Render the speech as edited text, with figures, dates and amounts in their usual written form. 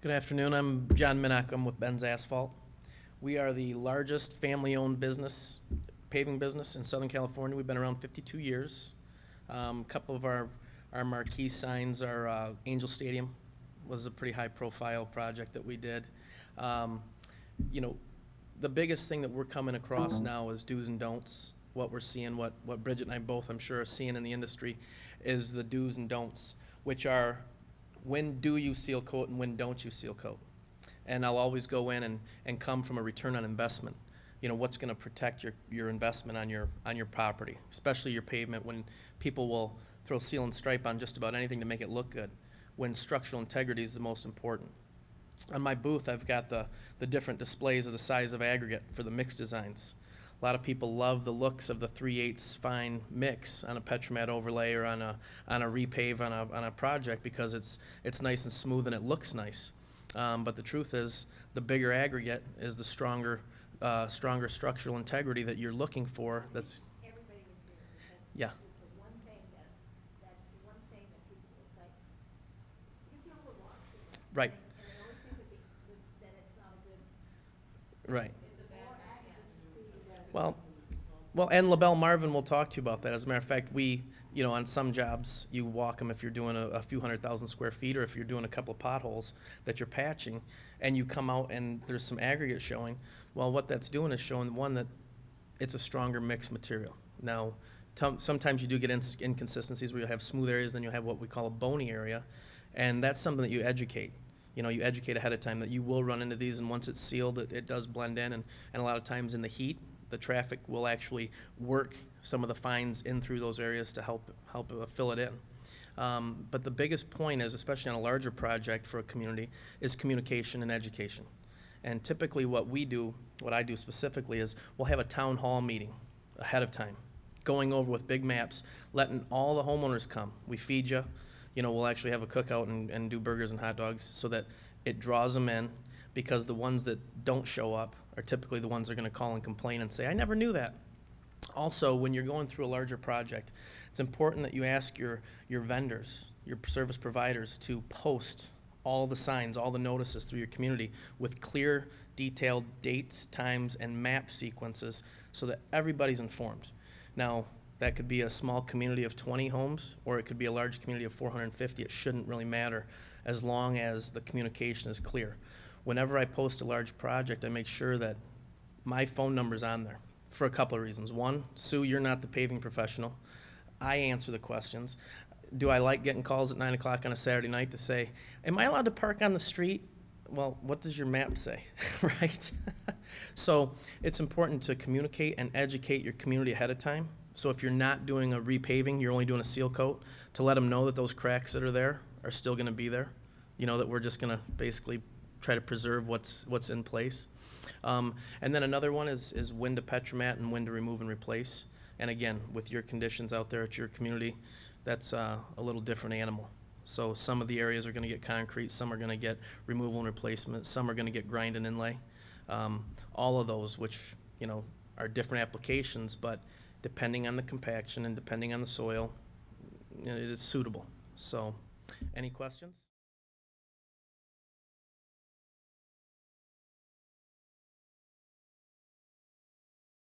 Good afternoon. I'm John Minnock. I'm with BensAsphalt. We are the largest family-owned business, paving business in Southern California. We've been around 52 years. A couple of our marquee signs are Angel Stadium was a pretty high-profile project that we did. You know, the biggest thing that we're coming across now is do's and don'ts. What we're seeing, what Bridget and I both, I'm sure, are seeing in the industry is the do's and don'ts, which are when do you seal coat and when don't you seal coat. And I'll always go in and come from a return on investment. You know, what's going to protect your investment on your property, especially your pavement, when people will throw seal and stripe on just about anything to make it look good, when structural integrity is the most important. On my booth, I've got the different displays of the size of aggregate for the mix designs. A lot of people love the looks of the 3/8 fine mix on a Petromat overlay or on a repave on a project because it's nice and smooth and it looks nice. But the truth is, the bigger aggregate is the stronger structural integrity that you're looking for. That's Everybody was here because yeah. it's the one thing that's the one thing that people will say, because you overwatch it. Right. And they always think that it's not a good. Right. It's a bad aggregate. Well, and LaBelle Marvin will talk to you about that. As a matter of fact, you know, on some jobs, you walk them if you're doing a few 100,000 square feet or if you're doing a couple of potholes that you're patching, and you come out and there's some aggregate showing. Well, what that's doing is showing, one, that it's a stronger mixed material. Now, sometimes you do get inconsistencies where you have smooth areas, then you have what we call a bony area, and that's something that you educate. You know, you educate ahead of time that you will run into these, and once it's sealed, it does blend in, and a lot of times in the heat, the traffic will actually work some of the fines in through those areas to help fill it in. But the biggest point is, especially on a larger project for a community, is communication and education. And typically what we do, what I do specifically, is we'll have a town hall meeting ahead of time, going over with big maps, letting all the homeowners come. We feed you. You know, we'll actually have a cookout and do burgers and hot dogs so that it draws them in, because the ones that don't show up are typically the ones that are going to call and complain and say, I never knew that. Also, when you're going through a larger project, it's important that you ask your vendors, your service providers, to post all the signs, all the notices through your community with clear, detailed dates, times, and map sequences so that everybody's informed. Now, that could be a small community of 20 homes, or it could be a large community of 450. It shouldn't really matter as long as the communication is clear. Whenever I post a large project, I make sure that my phone number's on there for a couple of reasons. One, Sue, you're not the paving professional. I answer the questions. Do I like getting calls at 9 o'clock on a Saturday night to say, am I allowed to park on the street? Well, what does your map say, right? So it's important to communicate and educate your community ahead of time. So if you're not doing a repaving, you're only doing a seal coat, to let them know that those cracks that are there are still going to be there. You know, that we're just going to basically try to preserve what's in place. And then another one is when to Petromat and when to remove and replace. And again, with your conditions out there at your community, that's a little different animal. So some of the areas are going to get concrete, some are going to get removal and replacement, some are going to get grind and inlay. All of those, which, you know, are different applications, but depending on the compaction and depending on the soil, it is suitable. So, any questions?